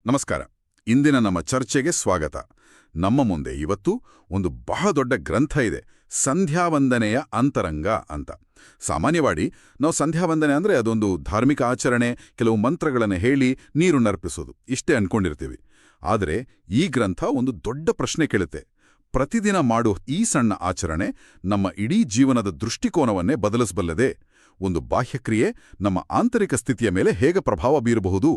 ನಮಸ್ಕಾರ. ಇಂದಿನ ನಮ್ಮ ಚರ್ಚೆಗೆ ಸ್ವಾಗತ. ನಮ್ಮ ಮುಂದೆ ಇವತ್ತು ಒಂದು ಬಹಳ ದೊಡ್ಡ ಗ್ರಂಥ ಇದೆ, ಸಂಧ್ಯಾವಂದನೆಯ ಅಂತರಂಗ ಅಂತ. ಸಾಮಾನ್ಯವಾಗಿ ನಾವು ಸಂಧ್ಯಾವಂದನೆ ಅಂದರೆ ಅದೊಂದು ಧಾರ್ಮಿಕ ಆಚರಣೆ, ಕೆಲವು ಮಂತ್ರಗಳನ್ನು ಹೇಳಿ ನೀರು ನರ್ಪಿಸೋದು, ಇಷ್ಟೇ ಅನ್ಕೊಂಡಿರ್ತೀವಿ. ಆದರೆ ಈ ಗ್ರಂಥ ಒಂದು ದೊಡ್ಡ ಪ್ರಶ್ನೆ ಕೇಳುತ್ತೆ. ಪ್ರತಿದಿನ ಮಾಡೋ ಈ ಸಣ್ಣ ಆಚರಣೆ ನಮ್ಮ ಇಡೀ ಜೀವನದ ದೃಷ್ಟಿಕೋನವನ್ನೇ ಬದಲಿಸಬಲ್ಲದೆ? ಒಂದು ಬಾಹ್ಯಕ್ರಿಯೆ ನಮ್ಮ ಆಂತರಿಕ ಸ್ಥಿತಿಯ ಮೇಲೆ ಹೇಗೆ ಪ್ರಭಾವ ಬೀರಬಹುದು?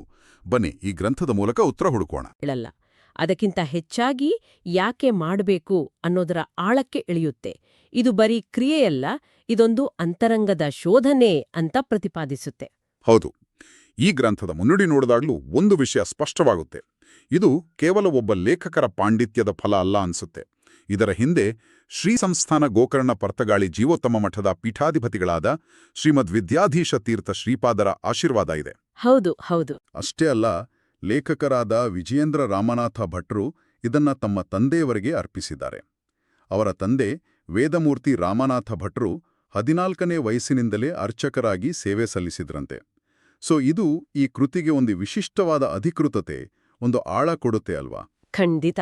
ಬನ್ನಿ ಈ ಗ್ರಂಥದ ಮೂಲಕ ಉತ್ತರ ಹುಡುಕೋಣ. ಹೇಳಲ್ಲ, ಅದಕ್ಕಿಂತ ಹೆಚ್ಚಾಗಿ ಯಾಕೆ ಮಾಡಬೇಕು ಅನ್ನೋದರ ಆಳಕ್ಕೆ ಇಳಿಯುತ್ತೆ. ಇದು ಬರೀ ಕ್ರಿಯೆಯಲ್ಲ, ಇದೊಂದು ಅಂತರಂಗದ ಶೋಧನೆ ಅಂತ ಪ್ರತಿಪಾದಿಸುತ್ತೆ. ಹೌದು, ಈ ಗ್ರಂಥದ ಮುನ್ನುಡಿ ನೋಡಿದಾಗ್ಲೂ ಒಂದು ವಿಷಯ ಸ್ಪಷ್ಟವಾಗುತ್ತೆ. ಇದು ಕೇವಲ ಒಬ್ಬ ಲೇಖಕರ ಪಾಂಡಿತ್ಯದ ಫಲ ಅಲ್ಲ ಅನ್ಸುತ್ತೆ. ಇದರ ಹಿಂದೆ ಶ್ರೀ ಸಂಸ್ಥಾನ ಗೋಕರ್ಣ ಪರ್ತಗಾಳಿ ಜೀವೋತ್ತಮ ಮಠದ ಪೀಠಾಧಿಪತಿಗಳಾದ ಶ್ರೀಮದ್ ವಿದ್ಯಾಧೀಶ ತೀರ್ಥ ಶ್ರೀಪಾದರ ಆಶೀರ್ವಾದ ಇದೆ. ಹೌದು ಹೌದು ಅಷ್ಟೇ ಅಲ್ಲ, ಲೇಖಕರಾದ ವಿಜಯೇಂದ್ರ ರಾಮನಾಥ ಭಟ್ರು ಇದನ್ನ ತಮ್ಮ ತಂದೆಯವರಿಗೆ ಅರ್ಪಿಸಿದ್ದಾರೆ. ಅವರ ತಂದೆ ವೇದಮೂರ್ತಿ ರಾಮನಾಥ ಭಟ್ರು 14ನೇ ವಯಸ್ಸಿನಿಂದಲೇ ಅರ್ಚಕರಾಗಿ ಸೇವೆ ಸಲ್ಲಿಸಿದ್ರಂತೆ. ಇದು ಈ ಕೃತಿಗೆ ಒಂದು ವಿಶಿಷ್ಟವಾದ ಅಧಿಕೃತತೆ, ಒಂದು ಆಳ ಕೊಡುತ್ತೆ ಅಲ್ವಾ? ಖಂಡಿತ.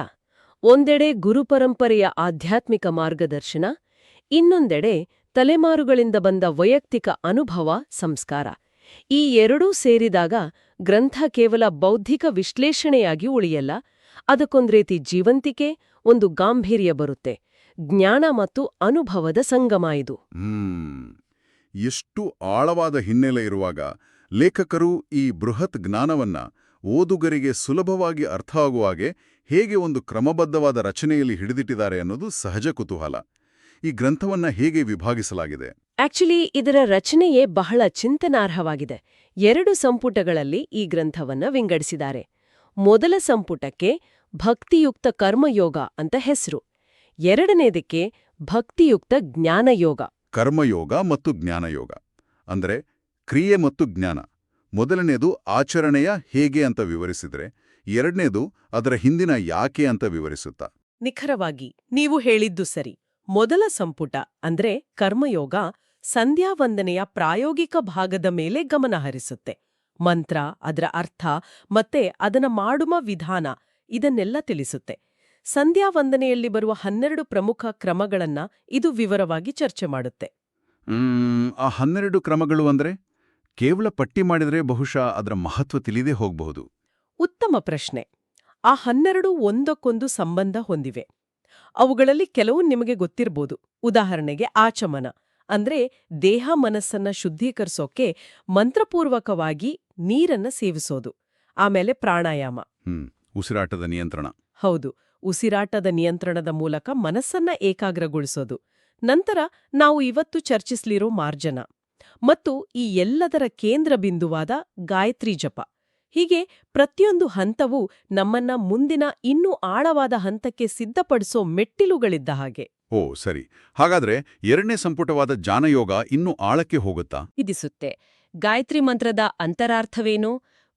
ಒಂದೆಡೆ ಗುರುಪರಂಪರೆಯ ಆಧ್ಯಾತ್ಮಿಕ ಮಾರ್ಗದರ್ಶನ, ಇನ್ನೊಂದೆಡೆ ತಲೆಮಾರುಗಳಿಂದ ಬಂದ ವೈಯಕ್ತಿಕ ಅನುಭವ, ಸಂಸ್ಕಾರ. ಈ ಎರಡೂ ಸೇರಿದಾಗ ಗ್ರಂಥ ಕೇವಲ ಬೌದ್ಧಿಕ ವಿಶ್ಲೇಷಣೆಯಾಗಿ ಉಳಿಯಲ್ಲ, ಅದಕ್ಕೊಂದು ರೀತಿ ಜೀವಂತಿಕೆ, ಒಂದು ಗಾಂಭೀರ್ಯ ಬರುತ್ತೆ. ಜ್ಞಾನ ಮತ್ತು ಅನುಭವದ ಸಂಗಮ ಇದು. ಎಷ್ಟು ಆಳವಾದ ಹಿನ್ನೆಲೆ ಇರುವಾಗ ಲೇಖಕರು ಈ ಬೃಹತ್ ಜ್ಞಾನವನ್ನ ಓದುಗರಿಗೆ ಸುಲಭವಾಗಿ ಅರ್ಥ ಆಗುವಾಗೆ ಹೇಗೆ ಒಂದು ಕ್ರಮಬದ್ಧವಾದ ರಚನೆಯಲ್ಲಿ ಹಿಡಿದಿಟ್ಟಿದ್ದಾರೆ ಅನ್ನೋದು ಸಹಜ ಕುತೂಹಲ. ಈ ಗ್ರಂಥವನ್ನ ಹೇಗೆ ವಿಭಾಗಿಸಲಾಗಿದೆ? ಆಕ್ಚುಲಿ ಇದರ ರಚನೆಯೇ ಬಹಳ ಚಿಂತನಾರ್ಹವಾಗಿದೆ. 2 ಸಂಪುಟಗಳಲ್ಲಿ ಈ ಗ್ರಂಥವನ್ನ ವಿಂಗಡಿಸಿದ್ದಾರೆ. ಮೊದಲ ಸಂಪುಟಕ್ಕೆ ಭಕ್ತಿಯುಕ್ತ ಕರ್ಮಯೋಗ ಅಂತ ಹೆಸರು, ಎರಡನೇದಕ್ಕೆ ಭಕ್ತಿಯುಕ್ತ ಜ್ಞಾನಯೋಗ. ಕರ್ಮಯೋಗ ಮತ್ತು ಜ್ಞಾನಯೋಗ ಅಂದ್ರೆ ಕ್ರಿಯೆ ಮತ್ತು ಜ್ಞಾನ. ಮೊದಲನೇದು ಆಚರಣೆಯ ಹೇಗೆ ಅಂತ ವಿವರಿಸಿದ್ರೆ, ಎರಡನೇದು ಅದರ ಹಿಂದಿನ ಯಾಕೆ ಅಂತ ವಿವರಿಸುತ್ತಾ. ನಿಖರವಾಗಿ ನೀವು ಹೇಳಿದ್ದು ಸರಿ. ಮೊದಲ ಸಂಪುಟ ಅಂದ್ರೆ ಕರ್ಮಯೋಗ ಸಂಧ್ಯಾವಂದನೆಯ ಪ್ರಾಯೋಗಿಕ ಭಾಗದ ಮೇಲೆ ಗಮನ ಹರಿಸುತ್ತೆ. ಮಂತ್ರ, ಅದರ ಅರ್ಥ ಮತ್ತೆ ಅದನ್ನ ಮಾಡುವ ವಿಧಾನ, ಇದನ್ನೆಲ್ಲ ತಿಳಿಸುತ್ತೆ. ಸಂಧ್ಯಾವಂದನೆಯಲ್ಲಿ ಬರುವ 12 ಪ್ರಮುಖ ಕ್ರಮಗಳನ್ನ ಇದು ವಿವರವಾಗಿ ಚರ್ಚೆ ಮಾಡುತ್ತೆ. ಆ 12 ಕ್ರಮಗಳು ಅಂದ್ರೆ ಕೇವಲ ಪಟ್ಟಿ ಮಾಡಿದ್ರೆ ಬಹುಶಃ ಅದರ ಮಹತ್ವ ತಿಳಿದೇ ಹೋಗಬಹುದು. ಉತ್ತಮ ಪ್ರಶ್ನೆ. ಆ 12 ಒಂದಕ್ಕೊಂದು ಸಂಬಂಧ ಹೊಂದಿವೆ. ಅವುಗಳಲ್ಲಿ ಕೆಲವು ನಿಮಗೆ ಗೊತ್ತಿರ್ಬೋದು. ಉದಾಹರಣೆಗೆ ಆಚಮನ ಅಂದ್ರೆ ದೇಹ ಮನಸ್ಸನ್ನ ಶುದ್ಧೀಕರಿಸೋಕೆ ಮಂತ್ರಪೂರ್ವಕವಾಗಿ ನೀರನ್ನ ಸೇವಿಸೋದು. ಆಮೇಲೆ ಪ್ರಾಣಾಯಾಮ, ಉಸಿರಾಟದ ನಿಯಂತ್ರಣ. ಹೌದು, ಉಸಿರಾಟದ ನಿಯಂತ್ರಣದ ಮೂಲಕ ಮನಸ್ಸನ್ನ ಏಕಾಗ್ರಗೊಳಿಸೋದು. ನಂತರ ನಾವು ಇವತ್ತು ಚರ್ಚಿಸಲಿರೋ ಮಾರ್ಜನ ಮತ್ತು ಈ ಎಲ್ಲದರ ಕೇಂದ್ರ ಬಿಂದುವಾದ ಗಾಯತ್ರಿ ಜಪ. ಹೀಗೆ ಪ್ರತಿಯೊಂದು ಹಂತವೂ ನಮ್ಮನ್ನ ಮುಂದಿನ ಇನ್ನೂ ಆಳವಾದ ಹಂತಕ್ಕೆ ಸಿದ್ಧಪಡಿಸೋ ಮೆಟ್ಟಿಲುಗಳಿದ್ದ ಹಾಗೆ. ಓ ಸರಿ. ಹಾಗಾದ್ರೆ ಎರಡನೇ ಸಂಪುಟವಾದ ಜಾನಯೋಗ ಇನ್ನೂ ಆಳಕ್ಕೆ ಹೋಗುತ್ತಾ? ಇದಿಸುತ್ತೆ. ಗಾಯತ್ರಿ ಮಂತ್ರದ ಅಂತರಾರ್ಥವೇನು,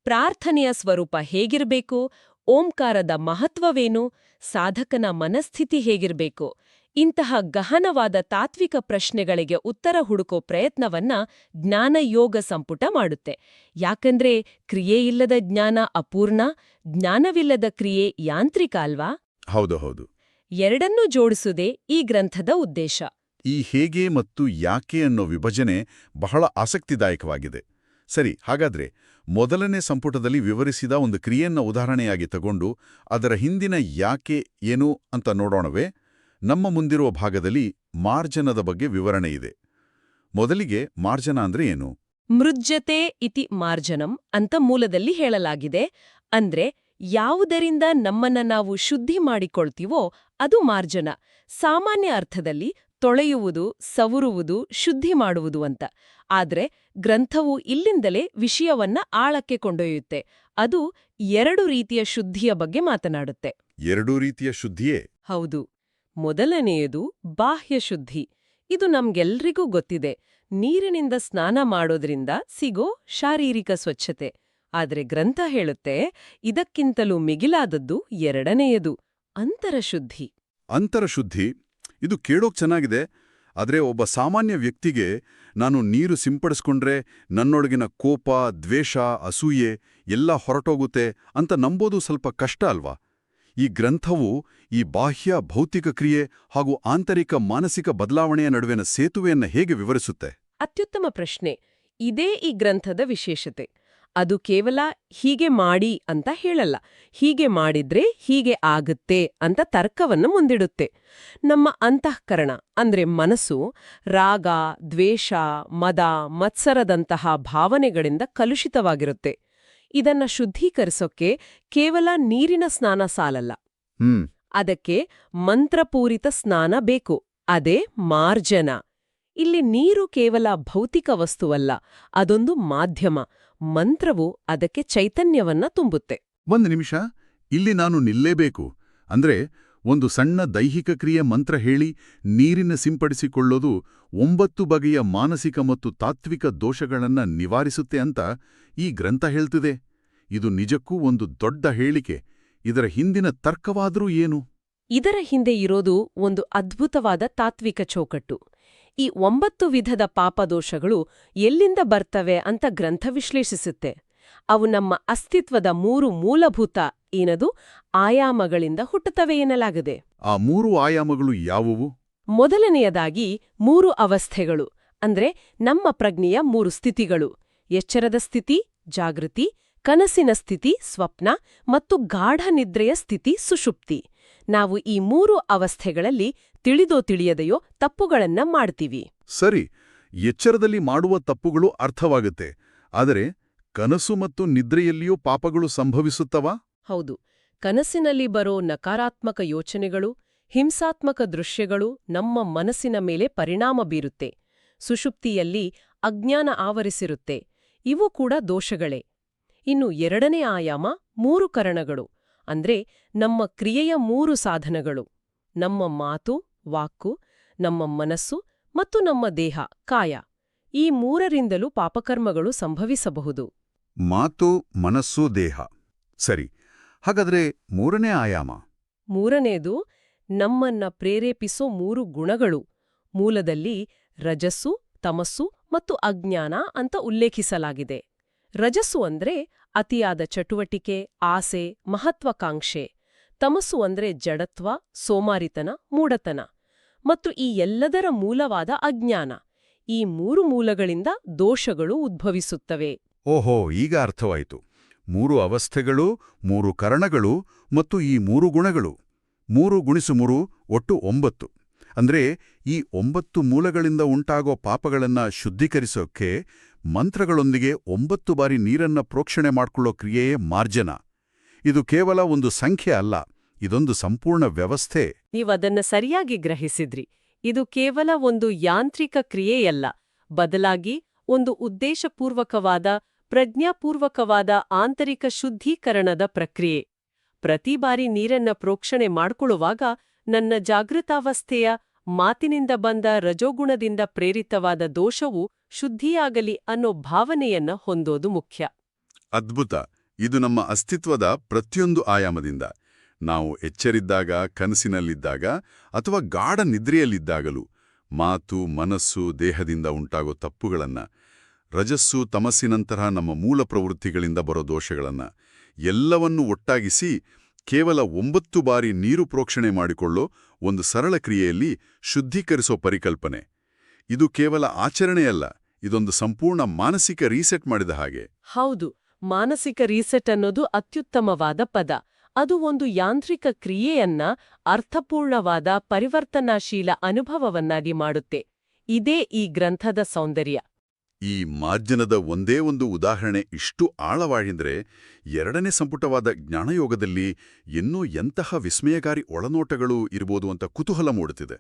ಪ್ರಾರ್ಥನೆಯ ಸ್ವರೂಪ ಹೇಗಿರಬೇಕು, ಓಂಕಾರದ ಮಹತ್ವವೇನು, ಸಾಧಕನ ಮನಸ್ಥಿತಿ ಹೇಗಿರಬೇಕು, ಇಂತಹ ಗಹನವಾದ ತಾತ್ವಿಕ ಪ್ರಶ್ನೆಗಳಿಗೆ ಉತ್ತರ ಹುಡುಕೋ ಪ್ರಯತ್ನವನ್ನ ಜ್ಞಾನಯೋಗ ಸಂಪುಟ ಮಾಡುತ್ತೆ. ಯಾಕಂದ್ರೆ ಕ್ರಿಯೆಯಿಲ್ಲದ ಜ್ಞಾನ ಅಪೂರ್ಣ, ಜ್ಞಾನವಿಲ್ಲದ ಕ್ರಿಯೆ ಯಾಂತ್ರಿಕ ಅಲ್ವಾ? ಹೌದು ಹೌದು. ಎರಡನ್ನೂ ಜೋಡಿಸುವುದೇ ಈ ಗ್ರಂಥದ ಉದ್ದೇಶ. ಈ ಹೇಗೆ ಮತ್ತು ಯಾಕೆ ಅನ್ನೋ ವಿಭಜನೆ ಬಹಳ ಆಸಕ್ತಿದಾಯಕವಾಗಿದೆ. ಸರಿ, ಹಾಗಾದ್ರೆ ಮೊದಲನೇ ಸಂಪುಟದಲ್ಲಿ ವಿವರಿಸಿದ ಒಂದು ಕ್ರಿಯೆಯನ್ನ ಉದಾಹರಣೆಯಾಗಿ ತಗೊಂಡು ಅದರ ಹಿಂದಿನ ಯಾಕೆ ಏನು ಅಂತ ನೋಡೋಣವೇ? ನಮ್ಮ ಮುಂದಿರುವ ಭಾಗದಲ್ಲಿ ಮಾರ್ಜನದ ಬಗ್ಗೆ ವಿವರಣೆ ಇದೆ. ಮೊದಲಿಗೆ ಮಾರ್ಜನ ಅಂದ್ರೆ ಏನು? ಮೃಜ್ಯತೆ ಇತಿ ಮಾರ್ಜನಂ ಅಂತ ಮೂಲದಲ್ಲಿ ಹೇಳಲಾಗಿದೆ. ಅಂದ್ರೆ ಯಾವುದರಿಂದ ನಮ್ಮನ್ನ ನಾವು ಶುದ್ಧಿ ಮಾಡಿಕೊಳ್ತೀವೋ ಅದು ಮಾರ್ಜನ. ಸಾಮಾನ್ಯ ಅರ್ಥದಲ್ಲಿ ತೊಳೆಯುವುದು, ಸವರುವುದು, ಶುದ್ಧಿ ಮಾಡುವುದು ಅಂತ. ಆದ್ರೆ ಗ್ರಂಥವು ಇಲ್ಲಿಂದಲೇ ವಿಷಯವನ್ನ ಆಳಕ್ಕೆ ಕೊಂಡೊಯ್ಯುತ್ತೆ. ಅದು 2 ರೀತಿಯ ಶುದ್ಧಿಯ ಬಗ್ಗೆ ಮಾತನಾಡುತ್ತೆ. 2 ರೀತಿಯ ಶುದ್ಧಿಯೇ? ಹೌದು. ಮೊದಲನೆಯದು ಬಾಹ್ಯ ಶುದ್ಧಿ. ಇದು ನಮ್ಗೆಲ್ರಿಗೂ ಗೊತ್ತಿದೆ. ನೀರಿನಿಂದ ಸ್ನಾನ ಮಾಡೋದ್ರಿಂದ ಸಿಗೋ ಶಾರೀರಿಕ ಸ್ವಚ್ಛತೆ. ಆದ್ರೆ ಗ್ರಂಥ ಹೇಳುತ್ತೆ ಇದಕ್ಕಿಂತಲೂ ಮಿಗಿಲಾದದ್ದು ಎರಡನೆಯದು, ಅಂತರಶುದ್ಧಿ. ಅಂತರಶುದ್ಧಿ, ಇದು ಕೇಳೋಕ್ ಚೆನ್ನಾಗಿದೆ. ಆದರೆ ಒಬ್ಬ ಸಾಮಾನ್ಯ ವ್ಯಕ್ತಿಗೆ ನಾನು ನೀರು ಸಿಂಪಡಿಸ್ಕೊಂಡ್ರೆ ನನ್ನೊಳಗಿನ ಕೋಪ, ದ್ವೇಷ, ಅಸೂಯೆ ಎಲ್ಲ ಹೊರಟೋಗುತ್ತೆ ಅಂತ ನಂಬೋದು ಸ್ವಲ್ಪ ಕಷ್ಟ ಅಲ್ವಾ? ಈ ಗ್ರಂಥವು ಈ ಬಾಹ್ಯ ಭೌತಿಕ ಕ್ರಿಯೆ ಹಾಗೂ ಆಂತರಿಕ ಮಾನಸಿಕ ಬದಲಾವಣೆಯ ನಡುವಿನ ಸೇತುವೆಯನ್ನು ಹೇಗೆ ವಿವರಿಸುತ್ತೆ? ಅತ್ಯುತ್ತಮ ಪ್ರಶ್ನೆ. ಇದೇ ಈ ಗ್ರಂಥದ ವಿಶೇಷತೆ. ಅದು ಕೇವಲ ಹೀಗೆ ಮಾಡಿ ಅಂತ ಹೇಳಲ್ಲ. ಹೀಗೆ ಮಾಡಿದ್ರೆ ಹೀಗೆ ಆಗುತ್ತೆ ಅಂತ ತರ್ಕವನ್ನು ಮುಂದಿಡುತ್ತೆ. ನಮ್ಮ ಅಂತಃಕರಣ ಅಂದ್ರೆ ಮನಸ್ಸು ರಾಗ, ದ್ವೇಷ, ಮದ, ಮತ್ಸರದಂತಹ ಭಾವನೆಗಳಿಂದ ಕಲುಷಿತವಾಗಿರುತ್ತೆ. ಇದನ್ನ ಶುದ್ಧೀಕರಿಸೋಕೆ ಕೇವಲ ನೀರಿನ ಸ್ನಾನ ಸಾಲಲ್ಲ. ಅದಕ್ಕೆ ಮಂತ್ರಪೂರಿತ ಸ್ನಾನ ಬೇಕು. ಅದೇ ಮಾರ್ಜನ. ಇಲ್ಲಿ ನೀರು ಕೇವಲ ಭೌತಿಕ ವಸ್ತುವಲ್ಲ, ಅದೊಂದು ಮಾಧ್ಯಮ. ಮಂತ್ರವು ಅದಕ್ಕೆ ಚೈತನ್ಯವನ್ನ ತುಂಬುತ್ತೆ. ಒಂದು ನಿಮಿಷ, ಇಲ್ಲಿ ನಾನು ನಿಲ್ಲೇಬೇಕು. ಅಂದ್ರೆ ಒಂದು ಸಣ್ಣ ದೈಹಿಕ ಕ್ರಿಯೆ ಮಂತ್ರ ಹೇಳಿ ನೀರಿನ ಸಿಂಪಡಿಸಿಕೊಳ್ಳೋದು 9 ಬಗೆಯ ಮಾನಸಿಕ ಮತ್ತು ತಾತ್ವಿಕ ದೋಷಗಳನ್ನ ನಿವಾರಿಸುತ್ತೆ ಅಂತ ಈ ಗ್ರಂಥ ಹೇಳ್ತಿದೆ. ಇದು ನಿಜಕ್ಕೂ ಒಂದು ದೊಡ್ಡ ಹೇಳಿಕೆ. ಇದರ ಹಿಂದಿನ ತರ್ಕವಾದ್ರೂ ಏನು? ಇದರ ಹಿಂದೆ ಇರೋದು ಒಂದು ಅದ್ಭುತವಾದ ತಾತ್ವಿಕ ಚೌಕಟ್ಟು. ಈ 9 ವಿಧದ ಪಾಪದೋಷಗಳು ಎಲ್ಲಿಂದ ಬರ್ತವೆ ಅಂತ ಗ್ರಂಥ ವಿಶ್ಲೇಷಿಸುತ್ತೆ. ಅವು ನಮ್ಮ ಅಸ್ತಿತ್ವದ 3 ಮೂಲಭೂತ ಆಯಾಮಗಳಿಂದ ಹುಟ್ಟುತ್ತವೆ ಎನ್ನಲಾಗಿದೆ. ಆ 3 ಆಯಾಮಗಳು ಯಾವುವು? ಮೊದಲನೆಯದಾಗಿ 3 ಅವಸ್ಥೆಗಳು, ಅಂದ್ರೆ ನಮ್ಮ ಪ್ರಜ್ಞೆಯ 3 ಸ್ಥಿತಿಗಳು: ಎಚ್ಚರದ ಸ್ಥಿತಿ, ಜಾಗೃತಿ; ಕನಸಿನ ಸ್ಥಿತಿ, ಸ್ವಪ್ನ; ಮತ್ತು ಗಾಢ ನಿದ್ರೆಯ ಸ್ಥಿತಿ, ಸುಷುಪ್ತಿ. ನಾವು ಈ 3 ಅವಸ್ಥೆಗಳಲ್ಲಿ ತಿಳಿದೋ ತಿಳಿಯದೆಯೋ ತಪ್ಪುಗಳನ್ನ ಮಾಡ್ತೀವಿ. ಸರಿ, ಎಚ್ಚರದಲ್ಲಿ ಮಾಡುವ ತಪ್ಪುಗಳು ಅರ್ಥವಾಗುತ್ತೆ. ಆದರೆ ಕನಸು ಮತ್ತು ನಿದ್ರೆಯಲ್ಲಿಯೂ ಪಾಪಗಳು ಸಂಭವಿಸುತ್ತವಾ? ಹೌದು. ಕನಸಿನಲ್ಲಿ ಬರೋ ನಕಾರಾತ್ಮಕ ಯೋಚನೆಗಳು, ಹಿಂಸಾತ್ಮಕ ದೃಶ್ಯಗಳು ನಮ್ಮ ಮನಸ್ಸಿನ ಮೇಲೆ ಪರಿಣಾಮ ಬೀರುತ್ತೆ. ಸುಷುಪ್ತಿಯಲ್ಲಿ ಅಜ್ಞಾನ ಆವರಿಸಿರುತ್ತೆ. ಇವು ಕೂಡ ದೋಷಗಳೇ. ಇನ್ನು ಎರಡನೇ ಆಯಾಮ 3 ಕರಣಗಳು, ಅಂದ್ರೆ ನಮ್ಮ ಕ್ರಿಯೆಯ 3 ಸಾಧನಗಳು: ನಮ್ಮ ಮಾತು, ವಾಕು; ನಮ್ಮ ಮನಸ್ಸು; ಮತ್ತು ನಮ್ಮ ದೇಹ, ಕಾಯ. ಈ 3ರಿಂದಲೂ ಪಾಪಕರ್ಮಗಳು ಸಂಭವಿಸಬಹುದು. ಮಾತು, ಮನಸ್ಸು, ದೇಹ. ಸರಿ, ಹಾಗಾದ್ರೆ 3ನೇ ಆಯಾಮ? 3ನೇದು ನಮ್ಮನ್ನ ಪ್ರೇರೇಪಿಸೋ 3 ಗುಣಗಳು. ಮೂಲದಲ್ಲಿ ರಜಸ್ಸು, ತಮಸ್ಸು ಮತ್ತು ಅಜ್ಞಾನ ಅಂತ ಉಲ್ಲೇಖಿಸಲಾಗಿದೆ. ರಜಸ್ಸು ಅಂದ್ರೆ ಅತಿಯಾದ ಚಟುವಟಿಕೆ, ಆಸೆ, ಮಹತ್ವಾಕಾಂಕ್ಷೆ. ತಮಸ್ಸು ಅಂದ್ರೆ ಜಡತ್ವ, ಸೋಮಾರಿತನ, ಮೂಢತನ. ಮತ್ತು ಈ ಎಲ್ಲದರ ಮೂಲವಾದ ಅಜ್ಞಾನ. ಈ 3 ಮೂಲಗಳಿಂದ ದೋಷಗಳು ಉದ್ಭವಿಸುತ್ತವೆ. ಓಹೋ, ಈಗ ಅರ್ಥವಾಯಿತು. 3 ಅವಸ್ಥೆಗಳು, 3 ಕರಣಗಳು ಮತ್ತು ಈ 3 ಗುಣಗಳು. 3 × 3 ಒಟ್ಟು 9. ಅಂದ್ರೆ ಈ 9 ಮೂಲಗಳಿಂದ ಉಂಟಾಗೋ ಪಾಪಗಳನ್ನ ಶುದ್ಧೀಕರಿಸೋಕೆ ಮಂತ್ರಗಳೊಂದಿಗೆ 9 ಬಾರಿ ನೀರನ್ನ ಪ್ರೋಕ್ಷಣೆ ಮಾಡ್ಕೊಳ್ಳೋ ಕ್ರಿಯೆಯೇ ಮಾರ್ಜನ. ಇದು ಕೇವಲ ಒಂದು ಸಂಖ್ಯೆ ಅಲ್ಲ, ಇದೊಂದು ಸಂಪೂರ್ಣ ವ್ಯವಸ್ಥೆ. ನೀವದನ್ನ ಸರಿಯಾಗಿ ಗ್ರಹಿಸಿದ್ರಿ. ಇದು ಕೇವಲ ಒಂದು ಯಾಂತ್ರಿಕ ಕ್ರಿಯೆಯಲ್ಲ, ಬದಲಾಗಿ ಒಂದು ಉದ್ದೇಶಪೂರ್ವಕವಾದ, ಪ್ರಜ್ಞಾಪೂರ್ವಕವಾದ ಆಂತರಿಕ ಶುದ್ಧೀಕರಣದ ಪ್ರಕ್ರಿಯೆ. ಪ್ರತಿ ಬಾರಿ ನೀರನ್ನ ಪ್ರೋಕ್ಷಣೆ ಮಾಡ್ಕೊಳ್ಳುವಾಗ ನನ್ನ ಜಾಗೃತಾವಸ್ಥೆಯ ಮಾತಿನಿಂದ ಬಂದ ರಜೋಗುಣದಿಂದ ಪ್ರೇರಿತವಾದ ದೋಷವು ಶುದ್ಧಿಯಾಗಲಿ ಅನ್ನೋ ಭಾವನೆಯನ್ನ ಹೊಂದೋದು ಮುಖ್ಯ. ಅದ್ಭುತ. ಇದು ನಮ್ಮ ಅಸ್ತಿತ್ವದ ಪ್ರತಿಯೊಂದು ಆಯಾಮದಿಂದ, ನಾವು ಎಚ್ಚರಿದ್ದಾಗ, ಕನಸಿನಲ್ಲಿದ್ದಾಗ ಅಥವಾ ಗಾಢ ನಿದ್ರೆಯಲ್ಲಿದ್ದಾಗಲೂ ಮಾತು, ಮನಸ್ಸು, ದೇಹದಿಂದ ಉಂಟಾಗೋ ತಪ್ಪುಗಳನ್ನ, ರಜಸ್ಸು, ತಮಸ್ಸಿನಂತಹ ನಮ್ಮ ಮೂಲ ಪ್ರವೃತ್ತಿಗಳಿಂದ ಬರೋ ದೋಷಗಳನ್ನ ಎಲ್ಲವನ್ನೂ ಒಟ್ಟಾಗಿಸಿ ಕೇವಲ 9 ಬಾರಿ ನೀರು ಪ್ರೋಕ್ಷಣೆ ಮಾಡಿಕೊಳ್ಳೋ ಒಂದು ಸರಳ ಕ್ರಿಯೆಯಲ್ಲಿ ಶುದ್ಧೀಕರಿಸೋ ಪರಿಕಲ್ಪನೆ. ಇದು ಕೇವಲ ಆಚರಣೆಯಲ್ಲ, ಇದೊಂದು ಸಂಪೂರ್ಣ ಮಾನಸಿಕ ರೀಸೆಟ್ ಮಾಡಿದ ಹಾಗೆ. ಹೌದು, ಮಾನಸಿಕ ರೀಸೆಟ್ ಅನ್ನೋದು ಅತ್ಯುತ್ತಮವಾದ ಪದ. ಅದು ಒಂದು ಯಾಂತ್ರಿಕ ಕ್ರಿಯೆಯನ್ನ ಅರ್ಥಪೂರ್ಣವಾದ, ಪರಿವರ್ತನಾಶೀಲ ಅನುಭವವನ್ನಾಗಿ ಮಾಡುತ್ತೆ. ಇದೇ ಈ ಗ್ರಂಥದ ಸೌಂದರ್ಯ. ಈ ಮಾರ್ಜನದ ಒಂದೇ ಒಂದು ಉದಾಹರಣೆ ಇಷ್ಟು ಆಳವಾಗಿದ್ರೆ 2ನೇ ಸಂಪುಟವಾದ ಜ್ಞಾನಯೋಗದಲ್ಲಿ ಇನ್ನೂ ಎಂತಹ ವಿಸ್ಮಯಕಾರಿ ಒಳನೋಟಗಳು ಇರ್ಬೋದು ಅಂತ ಕುತೂಹಲ ಮೂಡುತ್ತಿದೆ.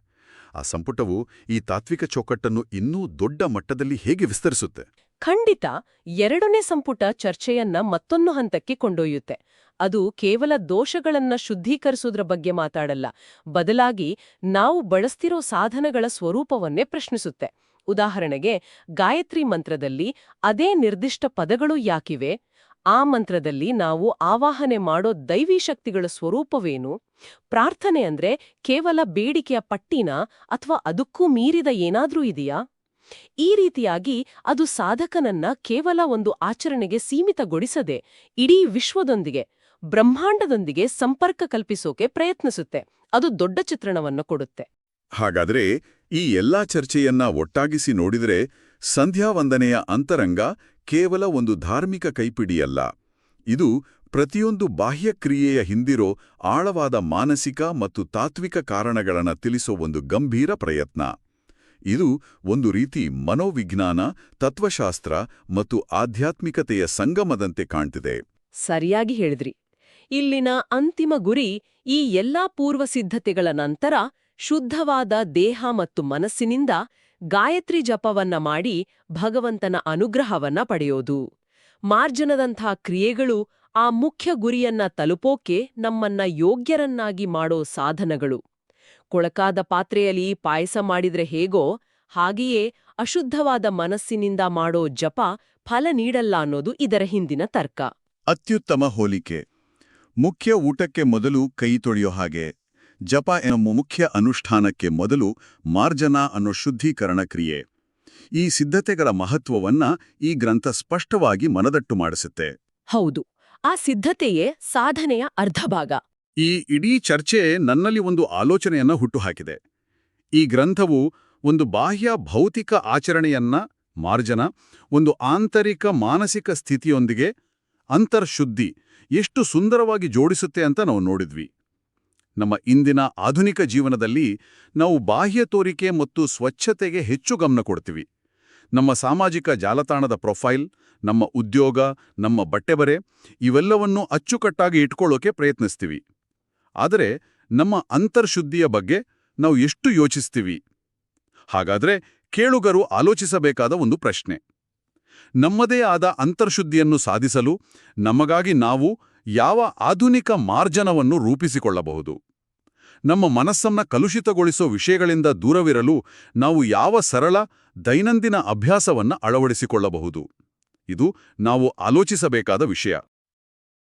ಆ ಸಂಪುಟವು ಈ ತಾತ್ವಿಕ ಚೌಕಟ್ಟನ್ನು ಇನ್ನೂ ದೊಡ್ಡ ಮಟ್ಟದಲ್ಲಿ ಹೇಗೆ ವಿಸ್ತರಿಸುತ್ತೆ? ಖಂಡಿತ 2ನೇ ಸಂಪುಟ ಚರ್ಚೆಯನ್ನ ಮತ್ತೊಂದು ಹಂತಕ್ಕೆ ಕೊಂಡೊಯ್ಯುತ್ತೆ. ಅದು ಕೇವಲ ದೋಷಗಳನ್ನ ಶುದ್ಧೀಕರಿಸೋದ್ರ ಬಗ್ಗೆ ಮಾತಾಡಲ್ಲ, ಬದಲಾಗಿ ನಾವು ಬಳಸ್ತಿರೋ ಸಾಧನಗಳ ಸ್ವರೂಪವನ್ನೇ ಪ್ರಶ್ನಿಸುತ್ತೆ. ಉದಾಹರಣೆಗೆ, ಗಾಯತ್ರಿ ಮಂತ್ರದಲ್ಲಿ ಅದೇ ನಿರ್ದಿಷ್ಟ ಪದಗಳು ಯಾಕಿವೆ? ಆ ಮಂತ್ರದಲ್ಲಿ ನಾವು ಆವಾಹನೆ ಮಾಡೋ ದೈವಿ ಶಕ್ತಿಗಳ ಸ್ವರೂಪವೇನು? ಪ್ರಾರ್ಥನೆ ಅಂದ್ರೆ ಕೇವಲ ಬೇಡಿಕೆಯ ಪಟ್ಟಿನ ಅಥವಾ ಅದಕ್ಕೂ ಮೀರಿದ ಏನಾದ್ರೂ ಇದೆಯಾ? ಈ ರೀತಿಯಾಗಿ ಅದು ಸಾಧಕನನ್ನ ಕೇವಲ ಒಂದು ಆಚರಣೆಗೆ ಸೀಮಿತಗೊಳಿಸದೆ ಇಡೀ ವಿಶ್ವದೊಂದಿಗೆ, ಬ್ರಹ್ಮಾಂಡದೊಂದಿಗೆ ಸಂಪರ್ಕ ಕಲ್ಪಿಸೋಕೆ ಪ್ರಯತ್ನಿಸುತ್ತೆ. ಅದು ದೊಡ್ಡ ಚಿತ್ರಣವನ್ನು ಕೊಡುತ್ತೆ. ಹಾಗಾದ್ರೆ ಈ ಎಲ್ಲಾ ಚರ್ಚೆಯನ್ನ ಒಟ್ಟಾಗಿಸಿ ನೋಡಿದ್ರೆ ಸಂಧ್ಯಾವಂದನೆಯ ಅಂತರಂಗ ಕೇವಲ ಒಂದು ಧಾರ್ಮಿಕ ಕೈಪಿಡಿಯಲ್ಲ. ಇದು ಪ್ರತಿಯೊಂದು ಬಾಹ್ಯ ಕ್ರಿಯೆಯ ಹಿಂದಿರೋ ಆಳವಾದ ಮಾನಸಿಕ ಮತ್ತು ತಾತ್ವಿಕ ಕಾರಣಗಳನ್ನು ತಿಳಿಸೋ ಒಂದು ಗಂಭೀರ ಪ್ರಯತ್ನ. ಇದು ಒಂದು ರೀತಿ ಮನೋವಿಜ್ಞಾನ, ತತ್ವಶಾಸ್ತ್ರ ಮತ್ತು ಆಧ್ಯಾತ್ಮಿಕತೆಯ ಸಂಗಮದಂತೆ ಕಾಣ್ತಿದೆ. ಸರಿಯಾಗಿ ಹೇಳಿದ್ರಿ. ಇಲ್ಲಿನ ಅಂತಿಮ ಗುರಿ ಈ ಎಲ್ಲಾ ಪೂರ್ವಸಿದ್ಧತೆಗಳ ನಂತರ ಶುದ್ಧವಾದ ದೇಹ ಮತ್ತು ಮನಸ್ಸಿನಿಂದ ಗಾಯತ್ರಿ ಜಪವನ್ನ ಮಾಡಿ ಭಗವಂತನ ಅನುಗ್ರಹವನ್ನ ಪಡೆಯೋದು. ಮಾರ್ಜನದಂಥ ಕ್ರಿಯೆಗಳು ಆ ಮುಖ್ಯ ಗುರಿಯನ್ನ ತಲುಪೋಕೆ ನಮ್ಮನ್ನ ಯೋಗ್ಯರನ್ನಾಗಿ ಮಾಡೋ ಸಾಧನಗಳು. ಕೊಳಕಾದ ಪಾತ್ರೆಯಲ್ಲಿ ಪಾಯಸ ಮಾಡಿದ್ರೆ ಹೇಗೋ ಹಾಗೆಯೇ ಅಶುದ್ಧವಾದ ಮನಸ್ಸಿನಿಂದ ಮಾಡೋ ಜಪ ಫಲ ನೀಡಲ್ಲ ಅನ್ನೋದು ಇದರ ಹಿಂದಿನ ತರ್ಕ. ಅತ್ಯುತ್ತಮ ಹೋಲಿಕೆ. ಮುಖ್ಯ ಊಟಕ್ಕೆ ಮೊದಲು ಕೈ ತೊಳೆಯೋ ಹಾಗೆ ಜಪ ಎನ್ನುವ ಮುಖ್ಯ ಅನುಷ್ಠಾನಕ್ಕೆ ಮೊದಲು ಮಾರ್ಜನ ಅನ್ನೋ ಶುದ್ಧೀಕರಣ ಕ್ರಿಯೆ. ಈ ಸಿದ್ಧತೆಗಳ ಮಹತ್ವವನ್ನ ಈ ಗ್ರಂಥ ಸ್ಪಷ್ಟವಾಗಿ ಮನದಟ್ಟು ಮಾಡಿಸುತ್ತೆ. ಹೌದು, ಆ ಸಿದ್ಧತೆಯೇ ಸಾಧನೆಯ ಅರ್ಧಭಾಗ. ಈ ಇಡೀ ಚರ್ಚೆ ನನ್ನಲ್ಲಿ ಒಂದು ಆಲೋಚನೆಯನ್ನ ಹುಟ್ಟುಹಾಕಿದೆ. ಈ ಗ್ರಂಥವು ಒಂದು ಬಾಹ್ಯ ಭೌತಿಕ ಆಚರಣೆಯನ್ನ, ಮಾರ್ಜನ, ಒಂದು ಆಂತರಿಕ ಮಾನಸಿಕ ಸ್ಥಿತಿಯೊಂದಿಗೆ ಅಂತರ್ಶುದ್ಧಿ ಎಷ್ಟು ಸುಂದರವಾಗಿ ಜೋಡಿಸುತ್ತೆ ಅಂತ ನಾವು ನೋಡಿದ್ವಿ. ನಮ್ಮ ಇಂದಿನ ಆಧುನಿಕ ಜೀವನದಲ್ಲಿ ನಾವು ಬಾಹ್ಯ ತೋರಿಕೆ ಮತ್ತು ಸ್ವಚ್ಛತೆಗೆ ಹೆಚ್ಚು ಗಮನ ಕೊಡ್ತೀವಿ. ನಮ್ಮ ಸಾಮಾಜಿಕ ಜಾಲತಾಣದ ಪ್ರೊಫೈಲ್, ನಮ್ಮ ಉದ್ಯೋಗ, ನಮ್ಮ ಬಟ್ಟೆಬರೆ ಇವೆಲ್ಲವನ್ನೂ ಅಚ್ಚುಕಟ್ಟಾಗಿ ಇಟ್ಕೊಳ್ಳೋಕೆ ಪ್ರಯತ್ನಿಸ್ತೀವಿ. ಆದರೆ ನಮ್ಮ ಅಂತರ್ಶುದ್ಧಿಯ ಬಗ್ಗೆ ನಾವು ಎಷ್ಟು ಯೋಚಿಸ್ತೀವಿ? ಹಾಗಾದ್ರೆ ಕೇಳುಗರು ಆಲೋಚಿಸಬೇಕಾದ ಒಂದು ಪ್ರಶ್ನೆ: ನಮ್ಮದೇ ಆದ ಅಂತರ್ಶುದ್ಧಿಯನ್ನು ಸಾಧಿಸಲು ನಮಗಾಗಿ ನಾವು ಯಾವ ಆಧುನಿಕ ಮಾರ್ಜನವನ್ನು ರೂಪಿಸಿಕೊಳ್ಳಬಹುದು? ನಮ್ಮ ಮನಸ್ಸನ್ನ ಕಲುಷಿತಗೊಳಿಸೋ ವಿಷಯಗಳಿಂದ ದೂರವಿರಲು ನಾವು ಯಾವ ಸರಳ ದೈನಂದಿನ ಅಭ್ಯಾಸವನ್ನ ಅಳವಡಿಸಿಕೊಳ್ಳಬಹುದು? ಇದು ನಾವು ಆಲೋಚಿಸಬೇಕಾದ ವಿಷಯ.